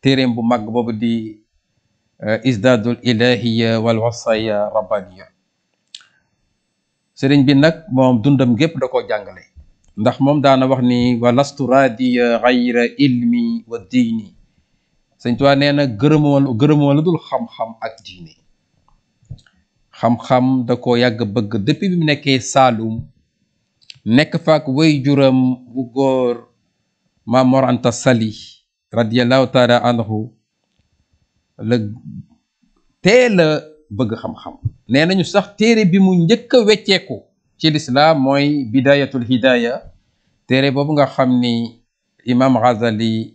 téeréem bu mag boobu di isdaadul ilahiya wal wasaya rabbaniya. sëriñ bi nag moom dundam gépp da koo jàngale, ndax moom daana wax ni wa lastu radiya gayra ilmi wa diini. sëñ Tuubaa nee na gërëmoo lu dul xam-xam ak diine. xam-xam da koo yàgg bëgg depuis bi mu nekkee Saalum, nekk faak way juram bu góor Maam Mor Anta Sali radiallahu taala anhu, la teel a bëgg xam-xam. nee nañu sax téere bi mu njëkk a wecceeku ci lislaam mooy bidayatul hidaya, téere boobu nga xam ni imam Ghazali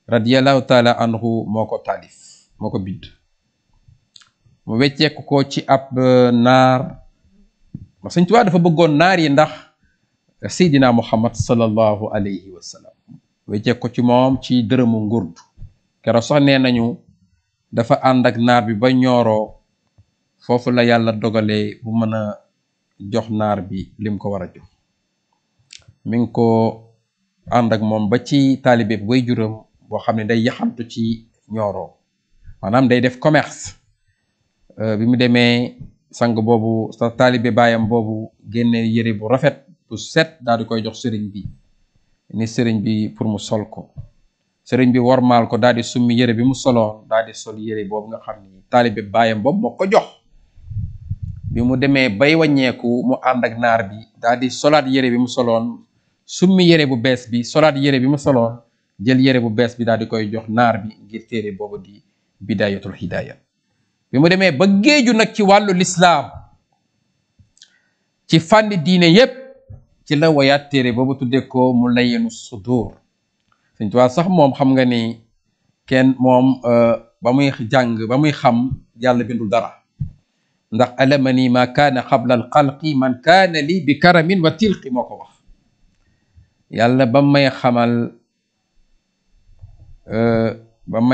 radiallahu taala anhu moo ko taalif, moo ko bind. mu wecceeku ko ci ab naar. Sëñ Tuubaa dafa bëggoon naar yi ndax Seydina Muhammad sallallahu alayhi wa sallam, wecceeku ko ci moom ci dërëmu ngurd. keroog sax nee nañu dafa ànd ak naar bi ba ñooroo, foofu la yàlla dogalee bu mën a jox naar bi lim ko war a jox. mi ngi ko ànd ak moom ba ci taalibe bi way juram boo xam ne day yaxantu ci ñooroo, maanaam day def commerce. bi mu demee sang boobu sa taalibe baayam boobu génne yére bu rafet bu set daal di koy jox sëriñ bi, ni sëriñ bi pour mu sol ko. sëriñ bi wormaal ko, daal di summi yére bi mu soloon, daal di sol yére boobu nga xam ni taalibe baayam boobu moo ko jox. bi mu demee bay wàññeeku mu ànd ak naar bi, daal di solaat yére bi mu soloon, summi yére bu bees bi, solaat yére bi mu soloon, jël yére bu bees bi daal di koy jox naar bi ngir téere boobu di bidayatul hidaya. bi mu demee ba géeju nag ci wàllu lislaam, ci fànni diine yépp, ci la wayaat téere boobu tuddee ko mu layinu sudur. Sëñ Tuubaa sax moom xam nga ni kenn moom ba muy jàng ba muy xam yàlla bindul dara, ndax alamani ma kaana qabla al xalqi man kaana li bi karamin wa tilqi moo ko wax. yàlla ba may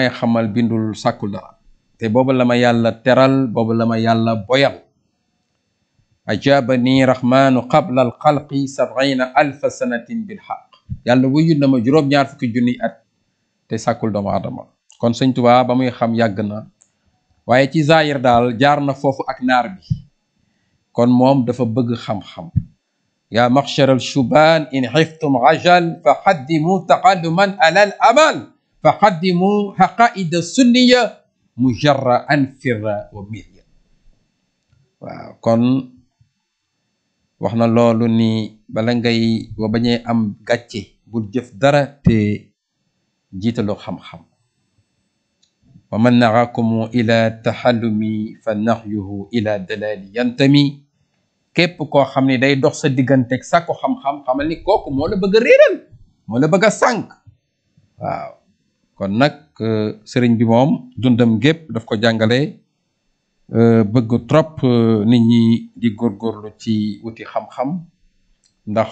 xamal bindul sàkkul dara, te boobu la ma yàlla teral, boobu la ma yàlla boyal. ajabani rahmanu qabla al xalqi 70,000 sanatin bil xaq. yàlla wuyu na ma juróom-ñaar fukki junniy at te sàkkul doomu adama. kon Sëñ Tuubaa ba muy xam yàgg na, waaye ci zaahir daal jaar na foofu ak naar bi. kon moom dafa bëgg xam-xam. yaa maxshar al shubaan in xiftum ajal fa xaddimu taqalluman alal amal fa xaddimu xaqaida sunniya mujarra an firra wa mirya. waaw kon wax na loolu ni bala ngay wa bañee am gàcce bul jëf dara te jiitaloo xam-xam. wa man naxaakumu ila taxallumi fa naxyuhu ila dalali yantami. képp koo xam ne day dox sa digganteeg sàkku xam-xam, xamal ni kooku moo la bëgg a réeral, moo la bëgg a sànq. waaw kon nag sëriñ bi moom dundam gépp daf ko jàngale, bëgg trop nit ñi di góorgóorlu ci wuti xam-xam. ndax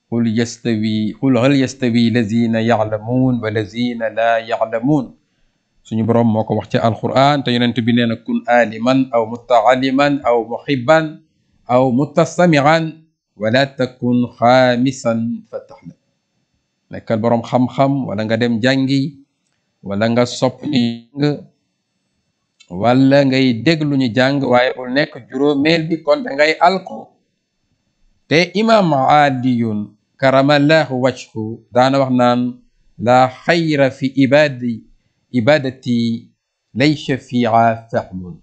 qul hal yastawi lazina ya'lamuun wa lazina laa ya'lamuun. suñu boroom moo ko wax ci alquran, te yonent bi nee na kun aliman aw mutaaliman aw muhibban aw mutasamian wala takun xaamisan fa taxlam. nekkal boroom xam-xam, wala nga dem jàngi, wala nga sopp ñu wala ngay déglu ñu jàng, waaye bul nekk juróomeel bi, kon da ngay alko. te imam Aliyun karamallahu wajhu daana wax naan la xayra fi ibadati laysa fiha fahmun.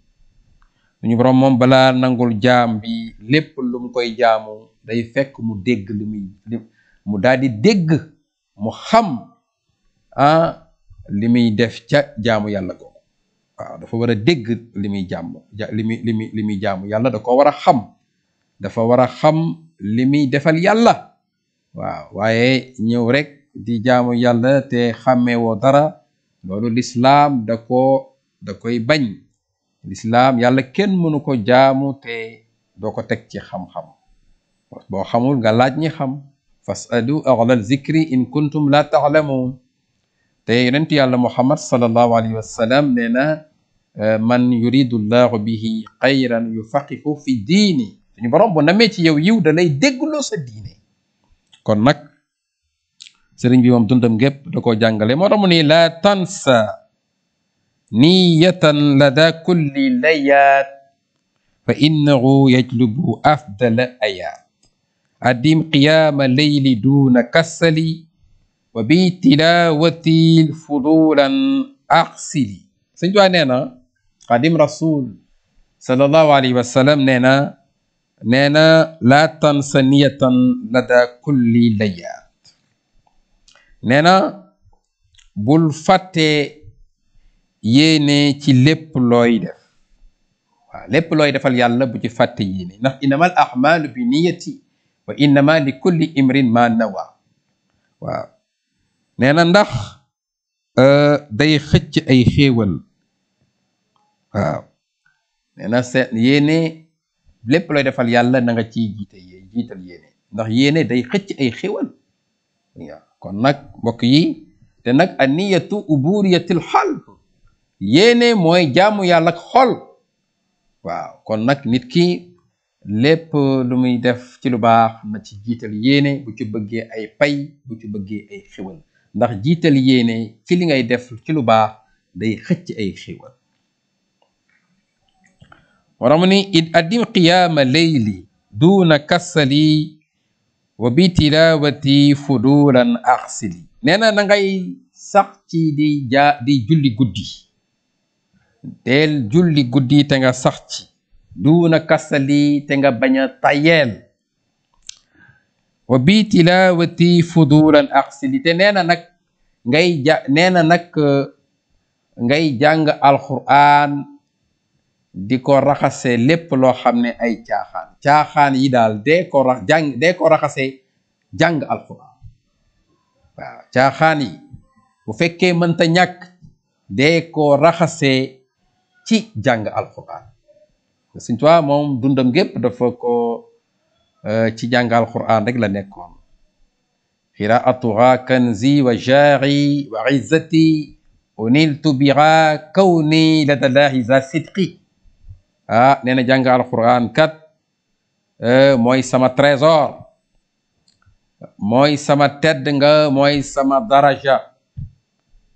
suñu boroom moom balaa nangul jaam bi lépp lu mu koy jaamu day fekk mu dégg mu daal di dégg, mu xam li muy def ca jaamu yàlla googu. waaw dafa war a dégg li muy jaamu yàlla, da ko war a xam, dafa war a xam li muy defal yàlla. waaw waaye ñëw rek di jaamu yàlla te xàmmewoo dara, loolu lislaam da koy bañ. lislaam yàlla kenn mënu ko jaamu te doo ko teg ci xam-xam. boo xamul nga laaj ñi xam, fasalu ahla zikri in kuntum la ta'lamun. te yonent yàlla muhammad sallallahu alayhi wa sallam nee na man yuridu llahu bihi xayran yufaqihu fi diini. suñu borom bu namee ci yow yiw da lay déggloo sa diine. kon nag sëriñ bi moom dundam gépp da koo jàngale moo tax mu ni laa tansa niyatan lada kulli layaat fa innahu yajlubu afdala ayaat adim qiyaama leyli duuna kassali wa bi tilawati fudulan axsili sëñ Tuubaa nee na xadim rasul sallallahu alayhi wa sallam nee na laa tansa niyatan lada kulli layaat nee na bul fàtte yéene ci lépp looy def waaw lépp looy defal yàlla bu ci fàtte yéene ndax innama al a'malu bi niyati wa innama li kulli imrin ma nawa waaw nee na ndax day xëcc ay xéewal waaw nee na seet yéene lépp looy defal yàlla na nga ciy jiital yéene ndax yéene day xëcc ay xéewal waaw kon nag mbokk yi te nag an niyatu uburiyatil qalb yéene mooy jaamu yàlla ak xol waaw kon nag nit ki lépp lu muy def ci lu baax na ci jiital yéene bu ci bëggee ay pay bu ci bëggee ay xéwal ndax jiital yéene ci li ngay def ci lu baax day xëcc ay xéwal waramu ni id addim qiyaama leyli duuna kassali wa bi tilawati fudulan axsili nee na ngay sax ci di julli guddi del julli guddi te nga sax ci duuna kasali te nga bañ a tayeel wa bi tilawati fudulan axsili te nee na nag ngay jàng alquran di ko raxase lépp loo xam ne ay caaxaan yi daal dee ko raxase jàng alquran waaw caaxaan yi bu fekkee mënta ñàkk dee ko raxase ci jàng alquran Sëñ Tuubaa moom dundam gépp dafa ko ci jàng alquran rek la nekkoon qiraatuha kanzi wa jaari wa izzati uniltu biha kawni ladallaahi za sidqi nee na jàng alquran kat mooy sama trésor mooy sama tedd nga mooy sama daraja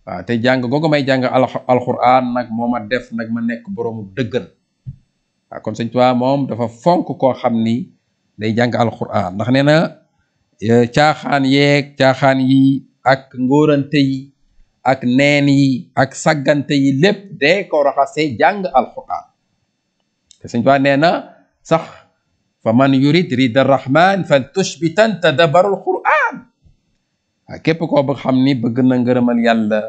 waaw te jàng googu may jàng alquran nag moo ma def nag ma nekk boroomu dëggal waaw kon Sëñ Tuubaa moom dafa fonk koo xam ni day jàng alquran ndax nee na caaxaan yi ak ngóorante yi ak neen yi ak saggante yi lépp dee ko raxase jàng alquran te Sëñ Tuubaa nee na sax fa man yurid rida rahman fal tushbitan tadabbarul quran waaw képp koo bëgg xam ni bëgg na ngërëmal yàlla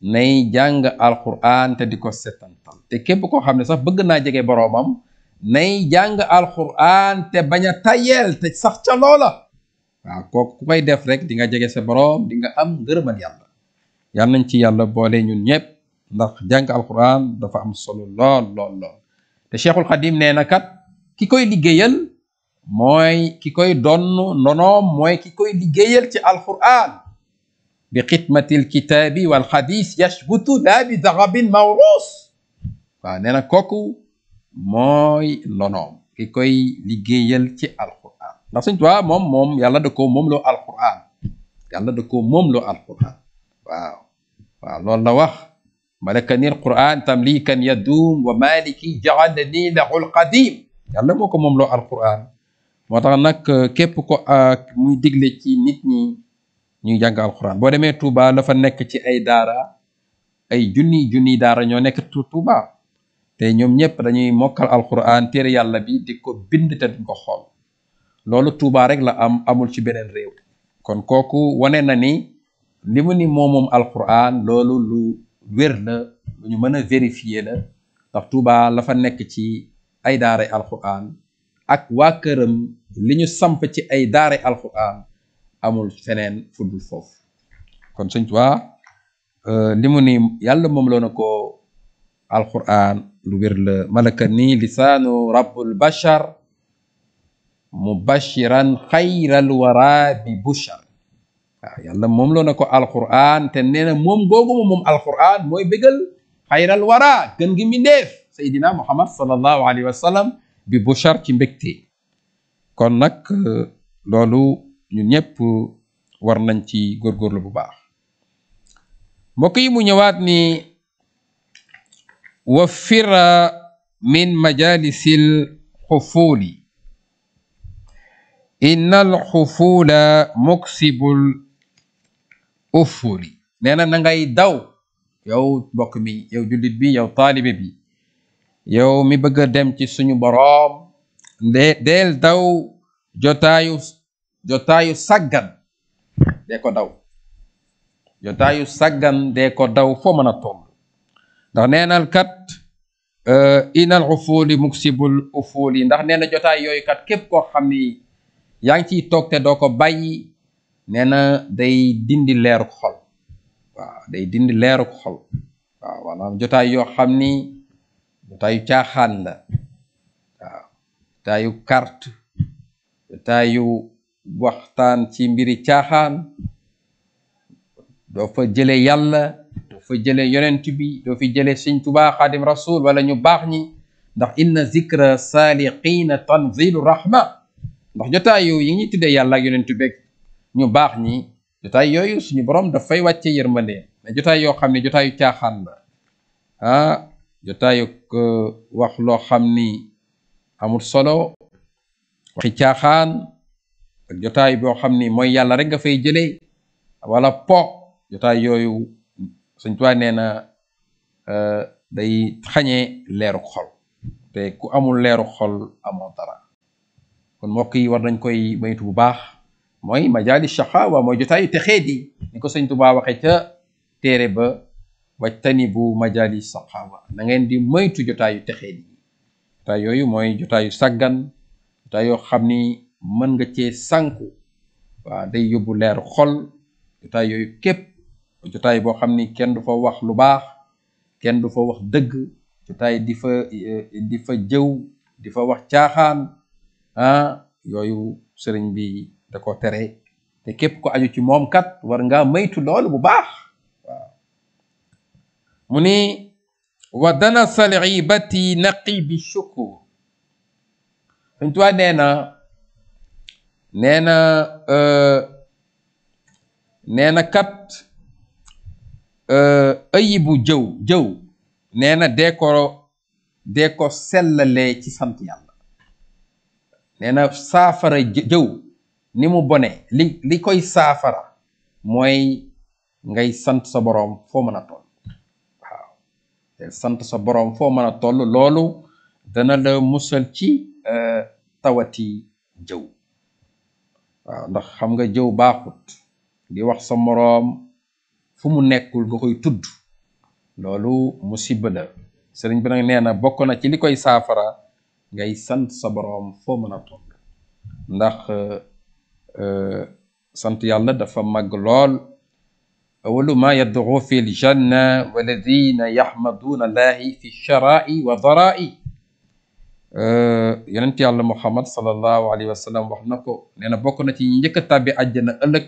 nay jàng alquran te di ko setantal te képp koo xam ne sax bëgg naa jege boroomam nay jàng alquran te bañ a tayeel te sax ca loola waaw kooku ku koy def rek di nga jege sa boroom di nga am ngërëmal yàlla yal nañ ci yàlla boole ñun ñëpp ndax jàng alquran dafa am solo lool te Cheikhul Khadim nee na kat ki koy liggéeyal mooy ki koy donn nonoom mooy ki koy liggéeyal ci alquran bi xidmatil kitaabi wal xadis yashbutu laa bi daxabin mawruus waaw nee na kooku mooy nonoom ki koy liggéeyal ci alquran ndax Sëñ Tuubaa moom yàlla da koo moom loo alquran waaw loolu la wax malakani alquran tamlikan yadum wa maliki ja'alani lahu alqadim yàlla moo ko moom loo alquran moo tax nag képp ko muy digle ci nit ñi ñuy jàng alquran boo demee Touba la fa nekk ci ay daara ay junni daara ñoo nekk Touba te ñoom ñëpp dañuy mokkal alquran téere yàlla bi di ko bind te duñ ko xool loolu Touba rek la amul ci beneen réew kon kooku wane na ni li mu ni moom alquran loolu lu wér la lu ñu mën a vérifier la ndax Touba la fa nekk ci ay daara alquran ak waa këram li ñu samp ci ay daara alquran amul feneen fudul foofu kon Sëñ Tuubaa li mu ni yàlla moom loo na ko alquran lu wér la malaka ni lisaanu rabbul bashar mubashiran xayral wara bi bushar waaw yàlla moom loo na ko alquran te nee na moom googu moom alquran mooy bégal xayral wara gën gi mindeef Seydina Muhammad sallallahu alayhi wa sallam bi bushar ci mbégte kon nag loolu ñun ñëpp war nañ ci góorgóorlu bu baax mbokk yi mu ñëwaat ni wa fira min majalisil xufuli innal xufula muksibul ufuli nee na ngay daw yow mbokk mi yow jullit bi yow taalibe bi yow mi bëgg a dem ci suñu boroom deel daw jotaayu saggan dee ko daw jotaayu saggan dee ko daw foo mën a toll ndax neenal kat inal ufuli muksibul ufuli ndax nee na jotaay yooyu kat képp koo xam ni yaa ngi ciy toog te doo ko bàyyi nee na day dindi leeruk xol waaw day dindi leeruk xol waaw maanaam jotaay yoo xam ni jotaayu caaxaan la waaw jotaayu carte jotaayu waxtaan ci mbiri caaxaan doo fa jële yàlla doo fa jële yonent bi doo fi jële Sëñ Tuubaa Xaadim Rasul wala ñu baax ñi ndax inna zikra saaliqiina tanzilu rahma ndax jotaay yooyu yi ñuy tuddee yàlla ak yonent bi ñu baax ñi jotaay yooyu suñu borom dafay wàcce yërmande mais jotaay yoo xam ne jotaayu caaxaan la jotaayu wax loo xam ni amul solo waxi caaxaan ak jotaay boo xam ni mooy yàlla rek nga fay jëlee wala po jotaay yooyu Sëñ Tuubaa nee na day xañee leeru xol te ku amul leeru xol amoo dara kon mbokk yi war nañ koy moytu bu baax mooy majaali shaqaawa mooy jotaayu texee di ni ko Sëñ Tuubaa waxee ca téere ba wajtanibu majaali shaqaawa na ngeen di moytu jotaayu texee di jotaay yooyu mooy jotaayu saggan jotaay yoo xam ni mën nga cee sànku waaw day yóbbu leeru xol jotaay yooyu képp jotaay boo xam ni kenn du fa wax lu baax kenn du fa wax dëgg jotaay di fa jëw di fa wax caaxaan yooyu sëriñ bi da ko tere te képp ko aju ci moom kat war nga maytu loolu bu baax waaw mu ni wa dana salibati naqi bi shukur Sëñ Tuubaa nee na kat ayibu jëw nee na dee ko sellalee ci sant yàlla nee na saafara jëw ni mu bone li koy saafara mooy ngay sant sa boroom foo mën a toll waaw te sant sa boroom foo mën a toll loolu dana la musal ci tawati jëw waaw ndax xam nga jëw baaxut di wax sa moroom fu mu nekkul nga koy tudd loolu musiba la sëriñ bi nag nee na bokk na ci li koy saafara ngay sant sa boroom foo mën a toll ndax sant yàlla dafa màgg lool awalu ma yad'u fi l janna walladina yaxmaduuna allahi fi shara'i wa dara'i yonent yàlla muhammad sallallahu alayhi wa sallam wax na ko nee na bokk na ci njëkk a tàbbi àjjana ëllëg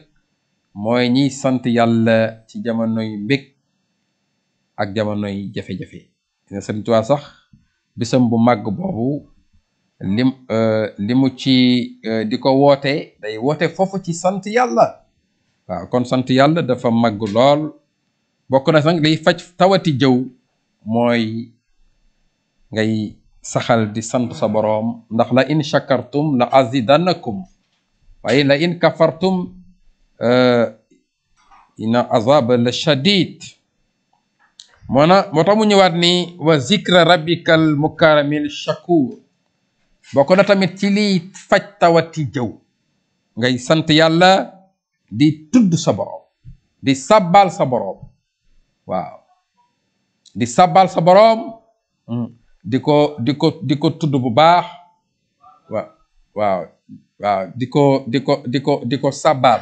mooy ñiy sant yàlla ci jamonoy mbég ak jamonoy jafe-jafe dina Sëriñ Tuubaa sax bisam bu màgg boobu limu ci di ko woote day woote foofu ci sant yàlla waaw kon sant yàlla dafa màgg lool bokk na sax liy faj tawati jëw mooy ngay saxal di sant sa boroom ndax la in shakartum la azidannakum waaye la in kafartum inna azaba la shadid moo tax mu ñëwaat ni wa zikra rabbikal mukaramil shakur bokk na tamit ci liy faj tawati jëw ngay sant yàlla di tudd sa boroom di sabbal sa boroom waaw di sabbal sa boroom di ko tudd bu baax waaw di ko sabbal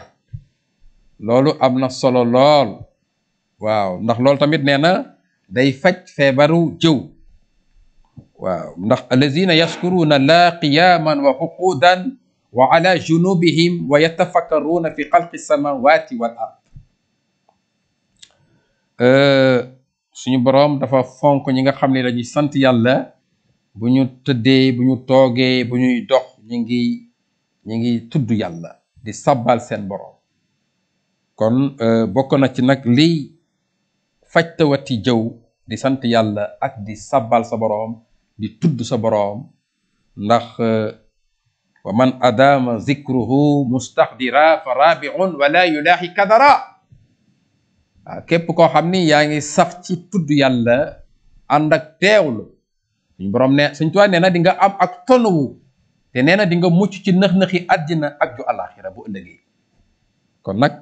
loolu am na solo lool waaw ndax loolu tamit nee na day faj feebaru jëw waaw ndax allazina yaskuruna la qiyaman wa qu'udan wa ala junubihim wa yatafakkaruna fi xalqi samawati wal ard suñu boroom dafa fonk ñi nga xam ne dañuy sant yàlla bu ñu tëddee bu ñu toogee bu ñuy dox ñi ngi tudd yàlla di sabbal seen boroom kon bokk na ci nag liy fajtawati jëw di sant yàlla ak di sabbal sa boroom di tudd sa boroom ndax wa man adama zikruhu mustaxdira fa rabiun wala yulaahi kadara waaw képp koo xam ni yaa ngi sax ci tudd yàlla ànd ak teewlu suñ boroom ne suñ tuwaa nee na di nga am ak tonawu te nee na di nga mucc ci nëx-nëxi àddina ak ju alaxira bu ëllëgee kon nag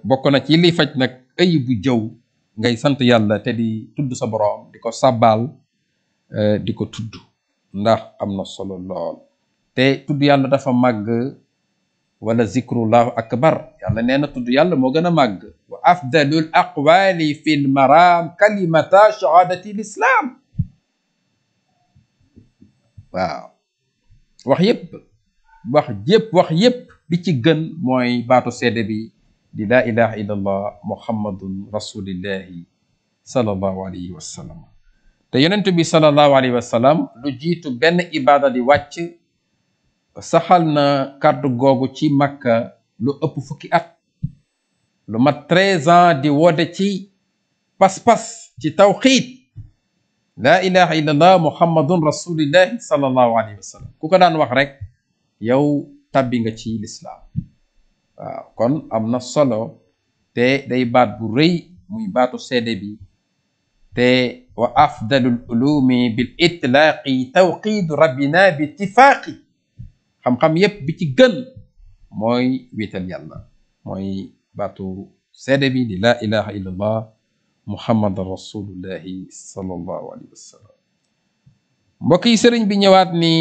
bokk na ci liy faj nag ayibu jëw ngay sant yàlla te di tudd sa boroom di ko sàbbaal di ko tudd ndax am na solo lool te tudd yàlla dafa màgg wala zikrullahu akbar yàlla nee na tudd yàlla moo gën a màgg wa afdalul aqwali fi l maram kalimata shahadati l'islam waaw wax yépp bi ci gën mooy baatu seede bi di laa ilaha illa allah muhammadun rasulillahi sallallahu alayhi wa sallam te yonent bi sallallahu alayhi wa sallam lu jiitu benn ibaada di wàcc saxal na kàddu googu ci makka lu ëpp fukki at lu mat 13 ans di woote ci pas-pas ci tawxiid laa ilaha illa allah muhammadun rasulillahi sallallahu alayhi wa sallam ku ko daan wax rek yow tabbi nga ci lislaam waaw kon am na solo te day baat bu rëy muy baatu seede bi te wa afdalul ulumi bil itlaaqi tawqiidu rabbina bi ittifaaqi xam-xam yépp bi ci gën mooy wéetal yàlla mooy baatu seede bi di laa ilaha illa allah muhammadan rasulullahi sallallahu alayhi wa sallam mbokk yi sëriñ bi ñëwaat ni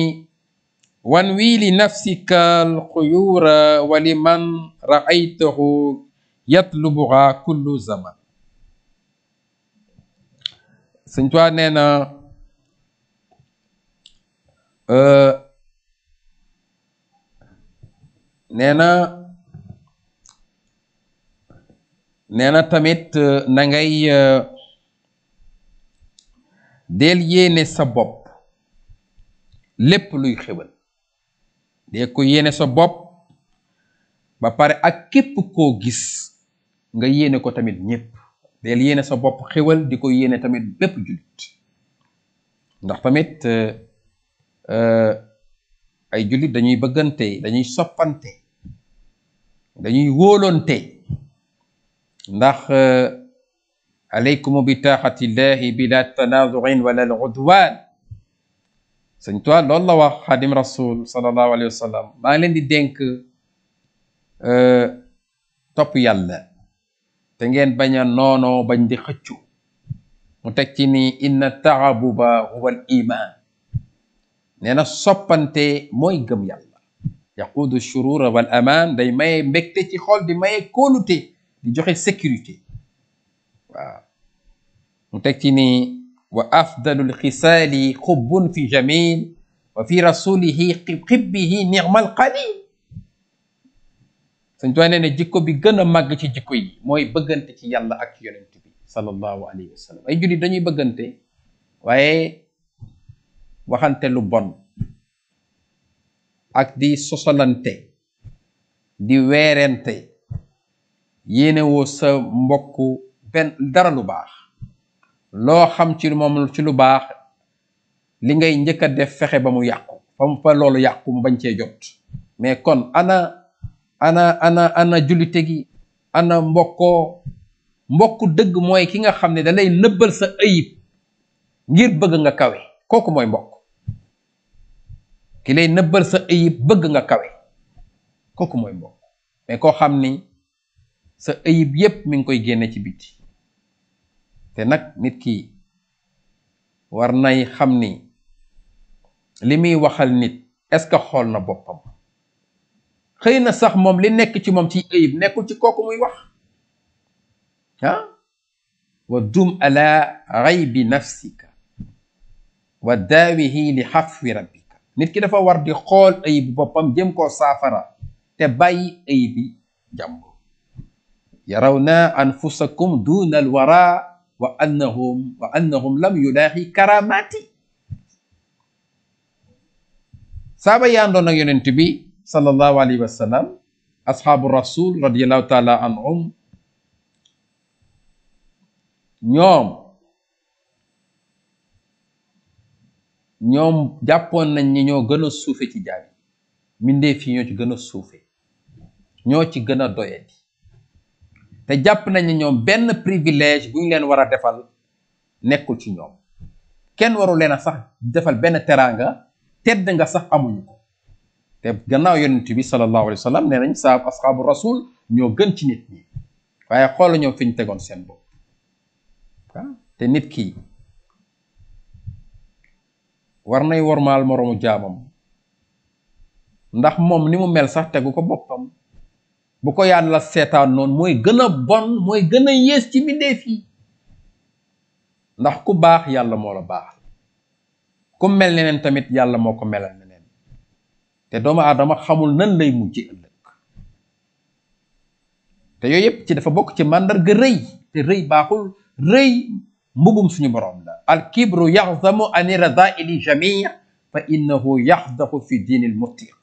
wan wii li nafsika alxuyuura wa liman raaytahu yatlubuha kullu zaman Sëñ Tuubaa nee na tamit na ngay del yéene sa bopp lépp luy xewal dee ko yéene sa bopp ba pare ak képp koo gis nga yéene ko tamit ñépp del yéene sa bopp xewal di ko yéene tamit bépp jullit ndax tamit ay jullit dañuy bëggante dañuy soppante dañuy wóolonte ndax alaykum bi taaxatillahi bila tanazuin wala al udwan Sëñ Tuubaa loolu la wax xaadim rasul sallallahu alayhi wa sallam maa ngi leen di dénk topp yàlla te ngeen bañ a noonoo bañ di xëccu mu teg ci ni inna taabuba huwa al iman nee na soppante mooy gëm yàlla yaquudu shurura wal aman day maye mbégte ci xol di maye kóolute di joxe sécurité waaw mu teg ci ni wa afdalul xisaali xubbun fi jamil wa fi rasulihi xibbihi ni'mal qalil Sëñ Tuubaa nee na jikko bi gën a màgg ci jikko yi mooy bëggante ci yàlla ak ci yonent bi sallallahu alayhi wa sallam ay jullit dañuy bëggante waaye waxante lu bon ak di sosolante di weerente yéene woo sa mbokk benn dara lu baax loo xam ci moom ci lu baax li ngay njëkk a def fexe ba mu yàqu fa loolu yàqu mu bañ cee jot mais kon ana jullite gi ana mbokku dëgg mooy ki nga xam ne da lay nëbbal sa ayib ngir bëgg nga kawe kooku mooy mbokk ki lay nëbbal sa ayib bëgg nga kawe kooku mooy mbokk mais koo xam ni sa ayib yépp mi ngi koy génne ci biti te nag nit ki war nay xam ni li muy waxal nit est-ce que xool na boppam xëy na sax moom li nekk ci moom ci ayib nekkul ci kooku muy wax wa dum ala ghaybi nafsika wa daawihi li xafwi rabbika nit ki dafa war di xool ayib boppam jëm koo saafara te bàyyi ayibi jàmbur yarawna anfusakum duna alwara wa annahum lam yulaaxi karamati saaba yaandoon ak yonent bi sallallahu alayhi wa sallam ashaabu rasul radiallahu taala anhum ñoom jàppoon nañ ni ñoo gën a suufe ci jaam yi mbindeef yi ñoo ci gën a suufe ñoo ci gën a doyadi te jàpp nañ ni ñoom benn privilège bu ñu leen war a defal nekkul ci ñoom kenn waru leen a sax defal benn teraanga tedd nga sax amuñu ko te gannaaw yonent bi sallallahu alayhi wa sallam nee nañ saab asxaabu rasul ñoo gën ci nit ñi waaye xoola ñoom fi ñu tegoon seen bopp te nit ki war nay wormaal moroomu jaamam ndax moom ni mu mel sax tegu ko boppam bu ko yàlla seetaan noonu mooy gën a bon mooy gën a yées ci mbindeef yi ndax ku baax yàlla moo la baax ku mel neneen tamit yàlla moo ko melal neneen te doomu aadama xamul nan lay mujje ëllëg te yooyu yëpp ci dafa bokk ci màndarga rëy te rëy baaxul rëy mbubum suñu boroom la al kibru yaxzamu an radaili jamii fa innahu yaxdaxu fi diinil mutiq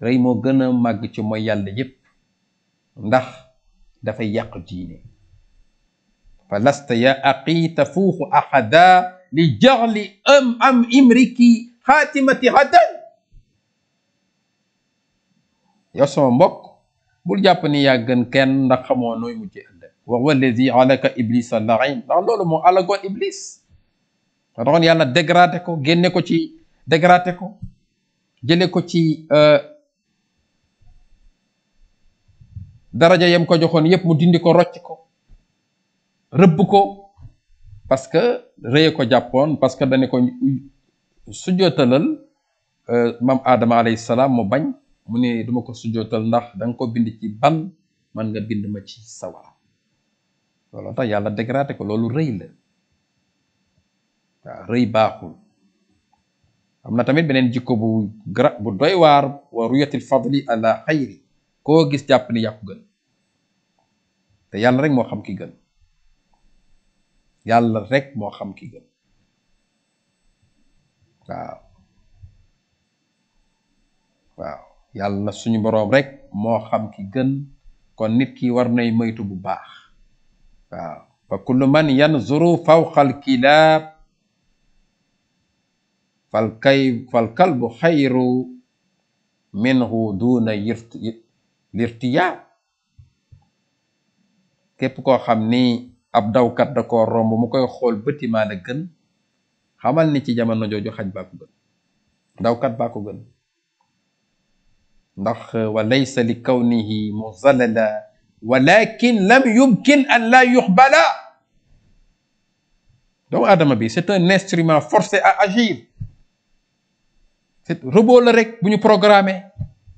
rëy moo gën a màgg ci mooy yàlla yépp ndax dafay yàq diine fa lasta ya aqi tafuuxu axada li jaxli am imriki xaatimati hadan yow sama mbokk bul jàpp ni yaa gën kenn ndax xamoo nooy mujje ëllëg wa huwa alladi alaka iblisa lain ndax loolu moo alagoon iblis ma taxoon yàlla dégradé ko génne ko ci dégradé ko jële ko ci daraja yam ko joxoon yépp mu dindi ko rocc ko rëbb ko parce que rëye ko jàppoon parce que dane ko sujjootalal maam Adama alayhi salaam mu bañ mu ne duma ko sujjootal ndax danga ko bind ci ban man nga bind ma ci sawara loolu tax yàlla dégradé ko loolu rëy la waaw rëy baaxul am na tamit beneen jikko bu doy waar wa ruyatil fadli ala xayri koo gis jàpp ni yaa ko gën te yàlla rek moo xam ki gën yàlla rek moo xam ki gën waaw yàlla suñu boroom rek moo xam ki gën kon nit ki war nay moytu bu baax waaw fa kullu man yanzuru fawqa al kilaab fal kalbu xayru minhu duna lirtiyaab képp koo xam ni ab dawkat da ko romb mu koy xool bëti maa la gën xamal ni ci jamono jooju xaj baa ko gën dawkat baa ko gën ndax wa laysa li kawnihi muzallala walakin lam yumkin an la yuxbala doomu aadama bi c'est un instrument forcé à agir c'est robot la rek bu ñu programmé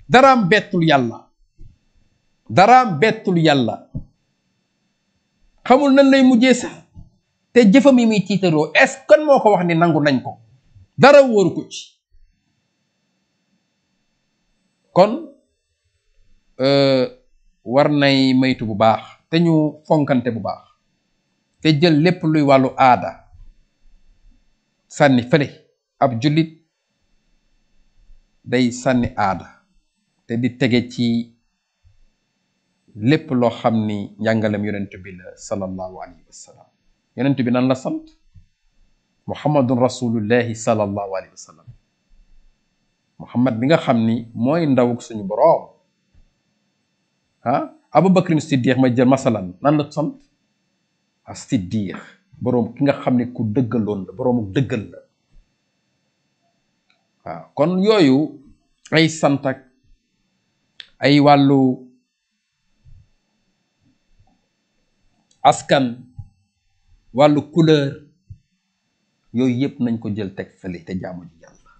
daraam bettul yàlla xamul nan lay mujjee sax te jëfam yi muy tiitaroo est-ce que kan moo ko wax ni nangu nañ ko dara wóoru ko ci kon war nay maytu bu baax te ñu fonkante bu baax te jël lépp luy wàllu aada sànni fële ab jullit day sànni aada te di tege ci lépp loo xam ni njàngalem yonent bi la sallallahu alayhi wa sallam yonent bi nan la sant muhammadun rasulullahi sallallahu alayhi wa sallam muhammad bi nga xam ni mooy ndawuk suñu boroom abu bakrin siddiq ma jël masalan nan la sant a siddiq boroom ki nga xam ni ku dëggaloon la boroomu dëggal la waaw kon yooyu ay sant ak ay wàllu askan wàllu couleur yooyu yëpp nañ ko jël teg fële te jaamu ji yàlla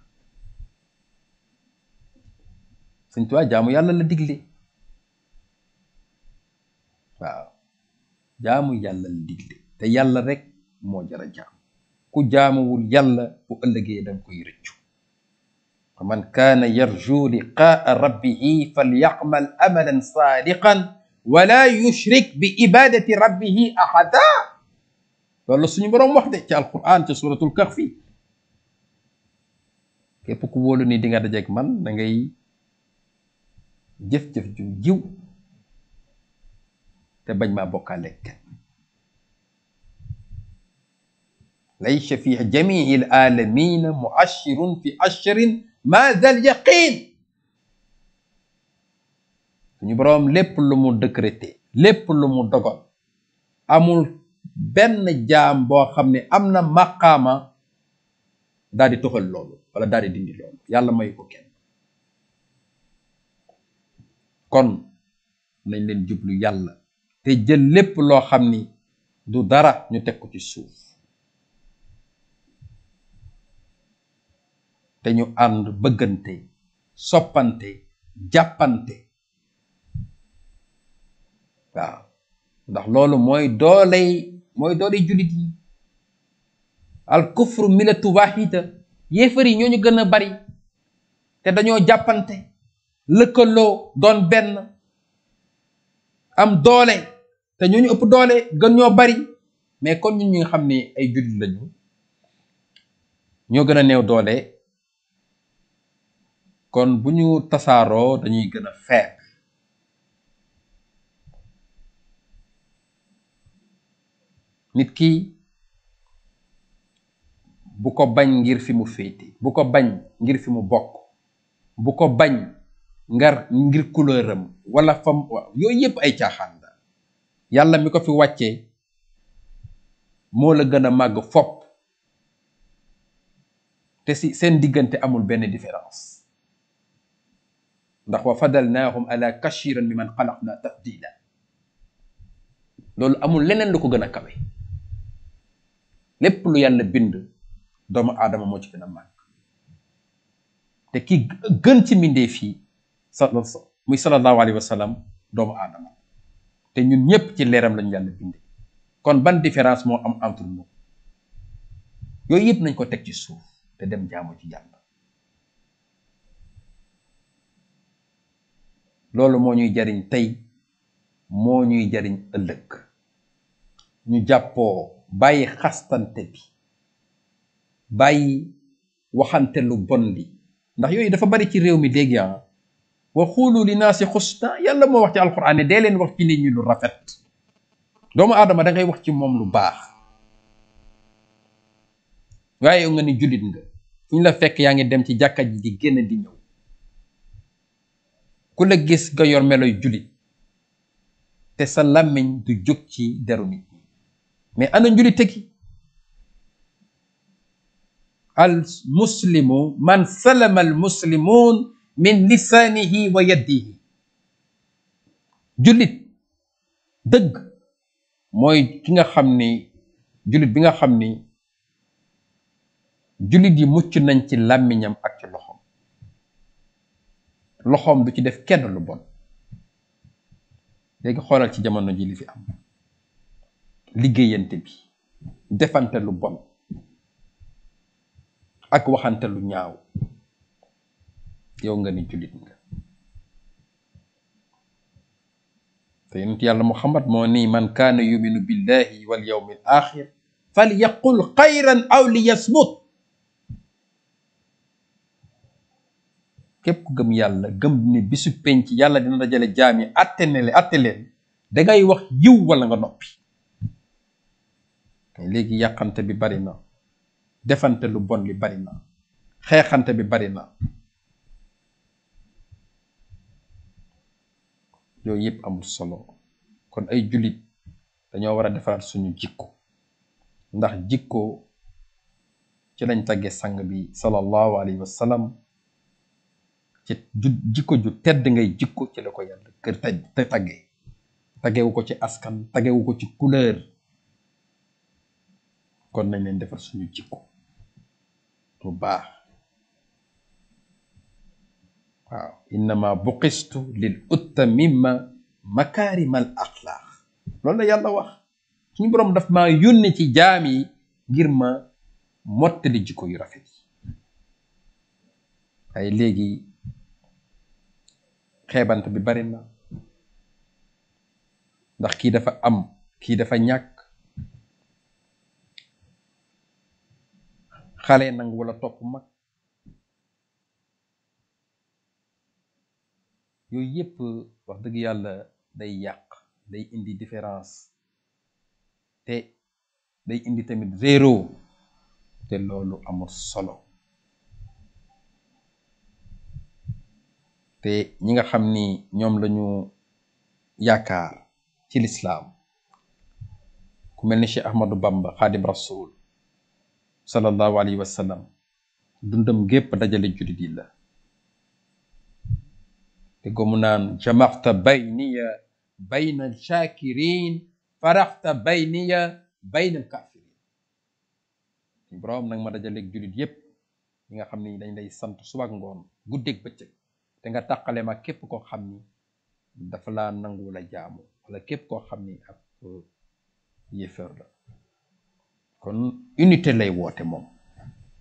Sëñ Tuubaa jaamu yàlla la digle waaw jaamu yàlla la digle te yàlla rek moo jara jaam ku jaamuwul yàlla bu ëllëgee danga koy rëccu man kaana yarju liqaa rabbihi falyacmal amalan saadiqan wala yushrik bi ibadati rabbihi ahada loolu suñu boroom wax de ci alquran ci suratul kahfi képp ku wóolu ni di nga dajeek man da ngay jëf-jëf ju jiw te bañ maa bokkaale kenn laysa fi jamii al alamina muashirun fi ashrin ma dal yaqin suñu boroom lépp lu mu décrété lépp lu mu dogal amul benn jaam boo xam ne am na maqaama daal di toxal loolu wala daal di dindi loolu yàlla mayu ko kenn. kon nañ leen jublu yàlla te jël lépp loo xam ni du dara ñu teg ko ci suuf te ñu ànd bëggante soppante jàppante waaw ndax loolu mooy dooley jullit yi. al kufru millatu wahida yéefar yi ñoo ñu gën a bari te dañoo jàppante lëkkaloo doon benn am doole te ñoo ñu ëpp doole gën ñoo bari mais kon ñun ñi nga xam ne ay jullit lañu ñoo gën a néew doole kon bu ñu tasaaroo dañuy gën a faible. nit ki bu ko bañ ngir fi mu féete bu ko bañ ngir fi mu bokk bu ko bañ ngir couleuram wala fam yooyu yépp ay caaxaan la. yàlla mi ko fi wàccee moo la gën a màgg fopp te si seen diggante amul benn différence ndax wa fadalnaahum ala kashiran mimman xalaqna tafdila loolu amul leneen lu ko gën a kawe. lépp lu yàlla bind doomu aadama moo ci gën a màgg te ki gën ci mbindeef yi muy sallallahu alayhi wa sallam doomu aadama te ñun ñépp ci leeram lañu yàlla bindee kon ban différence moo am entre nous yooyu yëpp nañ ko teg ci suuf te dem jaamu ci yàlla. loolu moo ñuy jariñ tey moo ñuy jariñ ëllëg ñu jàppoo bàyyi xastante bi bàyyi waxante lu bon li ndax yooyu dafa bari ci réew mi léegi wa xuulu li naasi xusna yàlla moo wax ci alquran ne dee leen wax ci nit ñi lu rafet. doomu aadama da ngay wax ci moom lu baax waaye yow nga ni jullit nga fu ñu la fekk yaa ngi dem ci jàkka ji di génn di ñëw ku la gis nga yor meloy jullit te sa làmmiñ du jóg ci deru nit ñi mais ana njullite gi. al muslimu man salama al muslimun min lisaanihi wa yadihi. jullit dëgg mooy ki nga xam ni jullit bi nga xam ni jullit yi mucc nañ ci làmmiñam ak ci loxoom du ci def kenn lu bon. léegi xoolal ci jamono ji li fi am liggéeyante bi defante lu bon ak waxante lu ñaaw yow nga ni jullit nga te yonent yàlla Muhammad moo ni man kaana yuminu billahi wal yawmil axir falyaqul xayran aw liyasmut. képp ku gëm yàlla gëm ni bisu penc yàlla dina dajale jaam yi atte leen dangay wax yiw wala nga noppi. léegi yàqante bi bari na defante lu bon li bari na xeexante bi bari na yooyu yëpp amul solo. kon ay jullit dañoo war a defaraat suñu jikko ndax jikko ci lañ tagge sang bi sallallahu alayhi wa sallam ci jikko ju tedd ngay jikko ci la ko yàlla kër te taggewu ko ci askan taggewu ko ci couleur. kon nañ leen defar suñu jikko bu baax. waaw innama buqistu lil utammima makaarimal axlaaq loolu la yàlla wax. suñu boroom daf maa yónni ci jaam yi ngir ma mottali jikko yu rafet yi. ay léegi xeebant bi bari na ndax kii dafa am kii dafa ñàkk. xale nangu wala topp mag yooyu yépp wax dëgg yàlla day yàq day indi différence te day indi tamit réeroo te loolu amul solo. te ñi nga xam ni ñoom lañu yaakaar ci lislaam ku mel ni Cheikh Ahmadou Bamba Xaadim Rasul sallallahu alayhi wa sallam dundam gépp dajale jullit yi la te gomu naan jamaxta bayniya bayna shakirin faraxta bayniya bayna alkafirin boroom nag ma dajaleeg jullit yépp ñi nga xam ni dañ lay sant suba ak ngoon guddeeg bëccëg te nga tàqale ma képp koo xam ni dafa laa nangu la jaamu wala képp koo xam ni ab yéefar la kon unité lay woote moom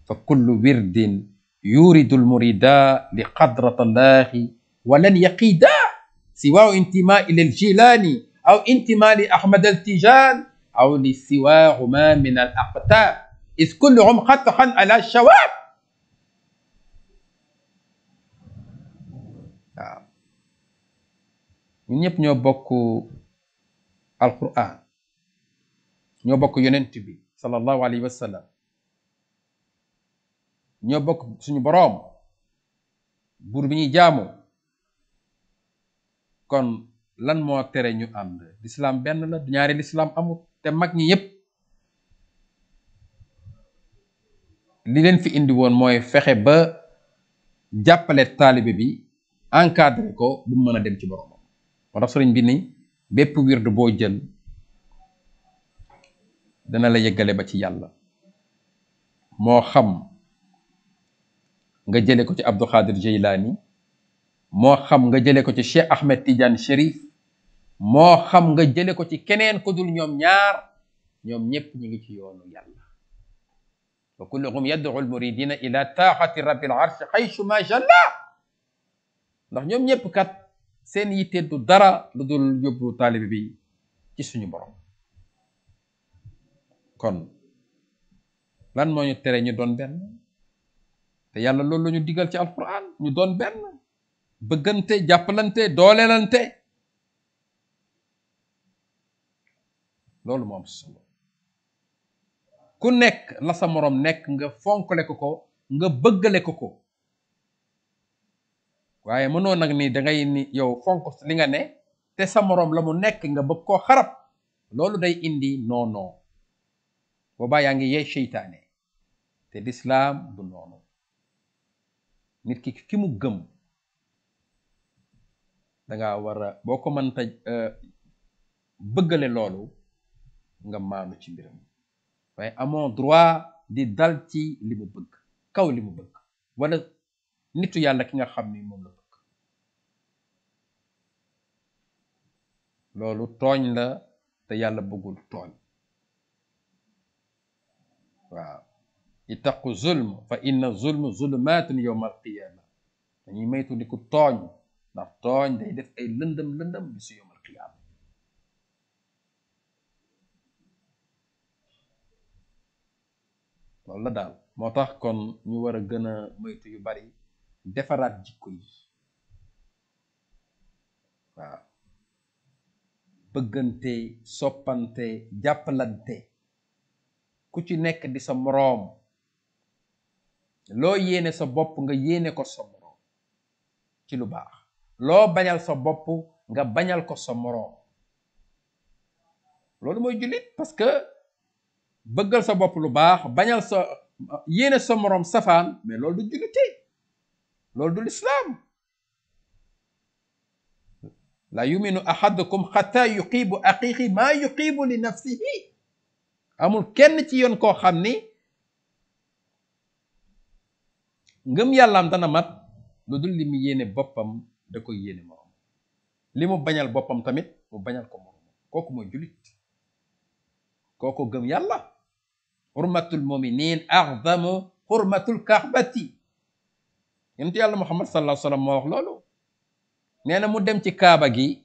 fa kullu wirdin yuridu lmurida li qadrat allahi walan yaqida siwaa intima ila aljilani aw intima li ahmad altijan aw li siwaahuma min al aqtab is kulluhum xatxan ala shawaab waaw ñun ñëpp ñoo bokk alquran ñoo bokk yonent bi sallallahu alayhi wa sallam ñoo bokk suñu boroom buur bi ñuy jaamu kon lan moo tere ñu ànd lislaam benn la ñaari lislaam amul te mag ñi yépp li leen fi indi woon mooy fexe ba jàppale taalibe bi encadré ko bu mu mën a dem ci boroomam moo tax sëriñ bi ni bépp wird boo jël dana la yeggale ba ci yàlla moo xam nga jële ko ci Abdou Khadir Jeylaani moo xam nga jële ko ci Cheikh Ahmed Tidiane Chérif moo xam nga jële ko ci keneen ku dul ñoom ñaar ñoom ñépp ñi ngi ci yoonu yàlla wa kulluhum yad'u al-muridina ila taaxati rabbil arsh xaysu ma jalla ndax ñoom ñépp kat seen yitte du dara lu dul yóbbu taalibe bi ci suñu borom kon lan moo ñu tere ñu doon benn te yàlla loolu la ñu digal ci alquran ñu doon benn bëggante jàppalante dooleelante loolu moo am solo ku nekk la sa moroom nekk nga fonkale ko nga bëggale ko waaye mënoo nag ni dangay ni yow fonk li nga ne te sa moroom la mu nekk nga bëgg koo xarab loolu day indi non boobaa yaa ngi yee seytaane te lislaam du noonu nit ki mu gëm danga war a boo ko mënta bëggale loolu nga maanu ci mbiram waaye amoo droit di dal ci li mu bëgg kaw li mu bëgg wala nitu yàlla ki nga xam ni moom la bëgg loolu tooñ la te yàlla bëggul tooñ waaw ittaqu zulm fa inna zulm zulumatun yawma alqiyama dañuy maytu di ko tooñ ndax tooñ day def ay lëndëm bi su yawma alqiyama loolu la daal moo tax kon ñu war a gën a moytu yu bari defaraat jikko yi waaw bëggante soppante jàppalante ku ci nekk di sa moroom loo yéene sa bopp nga yéene ko sa moroom ci lu baax loo bañal sa bopp nga bañal ko sa moroom loolu mooy jullit parce que bëggal sa bopp lu baax bañal sa yéene sa moroom safaan mais loolu du jullite loolu du lislaam la yuminu ahadukum xata yuqibu aqiqi maa yuqibu li nafsihi amul kenn ci yoon koo xam ni ngëm yàllaam dana mat lu dul li mu yéene boppam da koy yéene moroom li mu bañal boppam tamit mu bañal ko moroom kooku mooy jullit kooku gëm yàlla xurmatul muminin a'zamu xurmatul kaxbati yonent yàlla muhammad sallallahu alayhi wa sallam moo wax loolu nee na mu dem ci kaaba gi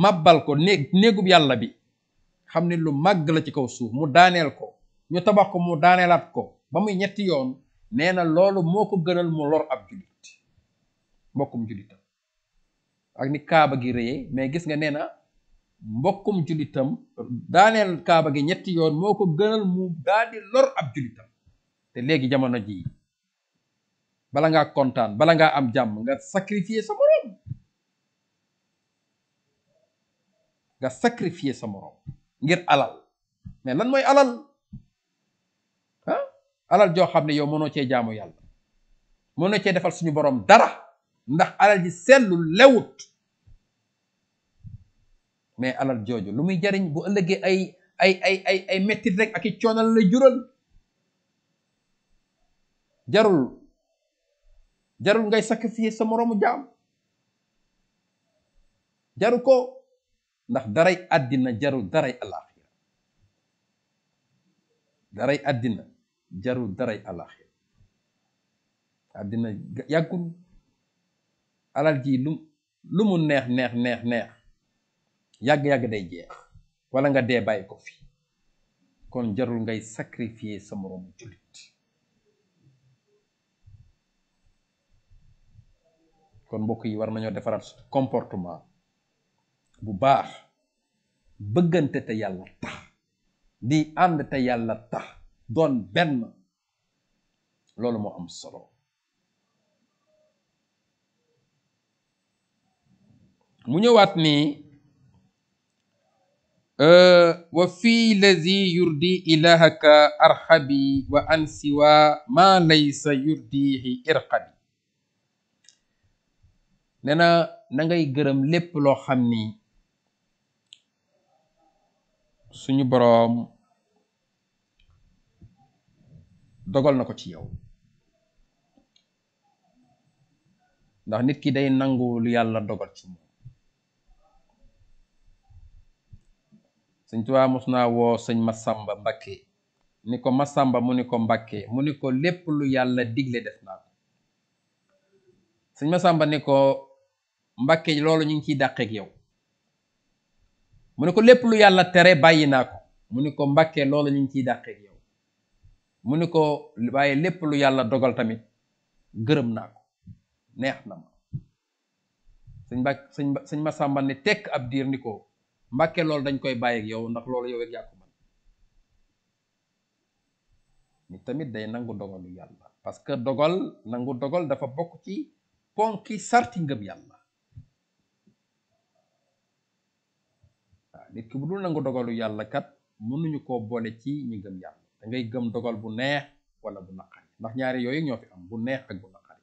mabbal ko néegub yàlla bi xam ne lu màgg la ci kaw suuf mu daaneel ko ñu tabax ko mu daaneelaat ko ba muy ñetti yoon nee na loolu moo ko gënal mu lor ab jullit mbokkum jullitam ak ni kaaba gi rëyee mais gis nga nee na mbokkum jullitam daaneel kaaba gi ñetti yoon moo ko gënal mu daal di lor ab jullitam te léegi jamono ji bala ngaa kontaan bala ngaa am jàmm nga sacrifier sa morom ngir alal. mais lan mooy alal alal joo xam ne yow mënoo cee jaamu yàlla, mënoo cee defal suñu borom dara ndax alal ji sellul lewut. mais alal jooju lu muy jariñ bu ëllëgee ay mettit rek ak i coonal la jural. jarul ngay sacrifier sa moroomu jaam, jaru ko, ndax daray àddina jarul daray alaxira, daray àddina jarul daray alaxira. àddina yàggul, alal ji lu mu neex yàgg-yàgg day jeex wala nga dee bàyyi ko fi. kon jarul ngay sacrifier sa moroomu jullit. kon mbokk yi war nañoo defaraat comportement bu baax, bëggante te yàlla tax, di ànd te yàlla tax, doon benn. loolu moo am solo. mu ñëwaat ni wa fii lazi yurdi ilahaka arxabi wa an siwa ma laysa yurdihi irqabi. nee na ngay gërëm lépp loo xam ni suñu boroom dogal na ko ci yow, ndax nit ki day nangu lu yàlla dogal ci moom. sëñ Tuubaa mos naa woo sëñ Masamba Mbakke ni ko Masamba, mu ni ko Mbakke, mu ni ko lépp lu yàlla digle def naa ko. sëñ Masamba ni ko Mbakke, loolu ñu ngi ciy dàqeek yow. mu ni ko lépp lu yàlla tere bàyyi naa ko. mu ni ko Mbakke, loolu ñu ngi ciy dàqeek yow. mu ni ko waaye lépp lu yàlla dogal tamit gërëm naa ko, neex na ma. sëñ Masamba ni tekk ab diir ni ko Mbàkke, loolu dañ koy bàyyi ak yow ndax loolu yow rek yaa ko mën. ni tamit day nangu dogalu yàlla, parce que nangu dogal dafa bokk ci ponki sarti ngëm yàlla. waaw nit ki bu dul nangu dogalu yàlla kat mënuñu koo boole ci ñi gëm yàlla. da ngay gëm dogal bu neex wala bu naqari, ndax ñaari yooyu ñoo fi am, bu neex ak bu naqari.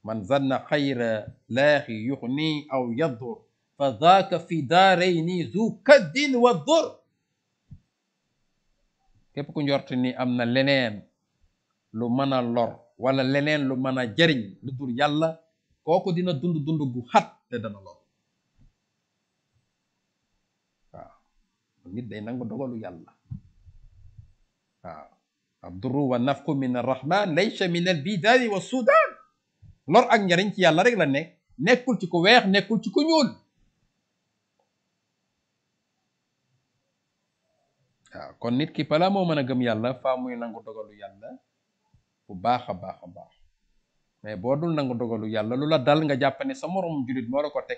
man zanna xayra laaxi yuxni aw yadur fa daaka fi daarayni zu kaddin wa dur. képp ku njort ni am na leneen lu mën a lor wala leneen lu mën a jariñ lu dul yàlla, kooku dina dund gu xat te dana lor. waaw nit day nangu dogalu yàlla. waaw addurru wa nafqu min arrahman laysa min albidaani wa sudan. lor ak njariñ ci yàlla rek la nekk, nekkul ci ku weex, nekkul ci ku ñuul. waaw kon nit ki pala moo mën a gëm yàlla faa muy nangu dogalu yàlla bu baax a baax a baax. mais boo dul nangu dogalu yàlla lu la dal nga jàpp ne sa moroom jullit moo la ko teg,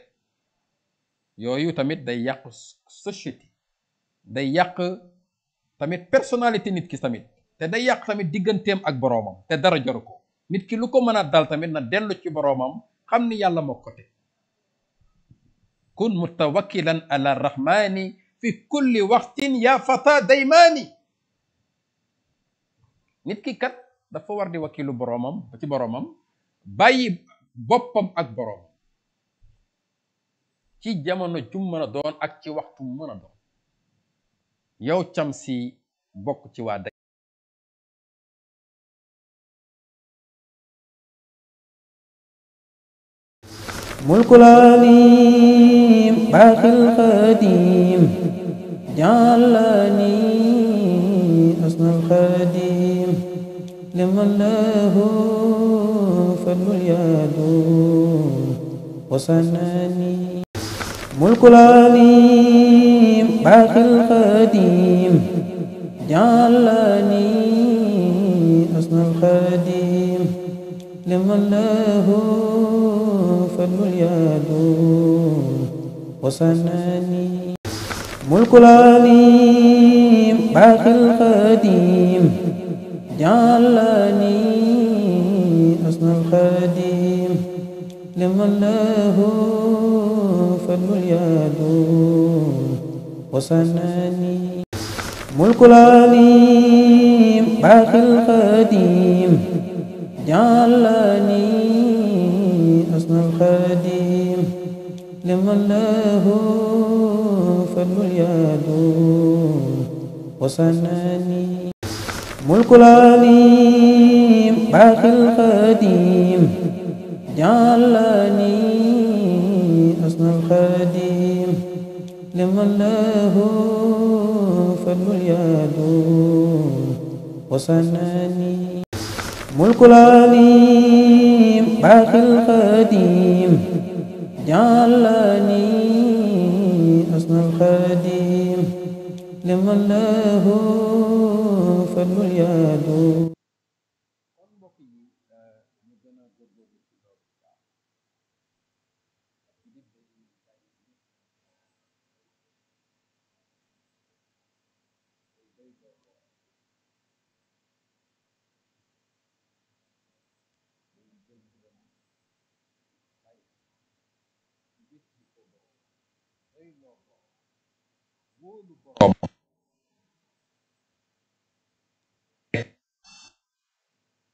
yooyu tamit day yàq société, day yàq tamit personnalité nit ki tamit, te day yàq tamit digganteem ak boroomam, te dara jaru ko. nit ki lu ko mën a dal tamit na dellu ci boroomam, xam ni yàlla moo ko teg. kun mutawakkilan ala rahmani fi kulli waxtin ya fata daymaani. nit ki kat dafa war di wakkilu boroomam ci boroomam, bàyyi boppam ak boroomam ci jamono ju mën a doon ak ci waxtu mu mën a doon. yow cam si bokk ci waa day mulkul alim baaxil xadim jàllani asnal xadim liman lahu fadlul yadum wasanani. mulkul alim baaxil xadim jàllani asnal xadim liman lahu fadlul yadum wasanani. mulkul alim baaxil xadim جعلني أصنع الخديم لمن له فضل اليدوم وسناني ملك العليم باقي القديم جعلني أصنع الخديم لمن له فضل اليدوم وسناني ملك العليم باقي القديم جعلني أصنع الخديم لمن له فضل اليدوم وسناني ملك العليم باقي القديم جعلني أصنع الخديم لمن له فضل اليدوم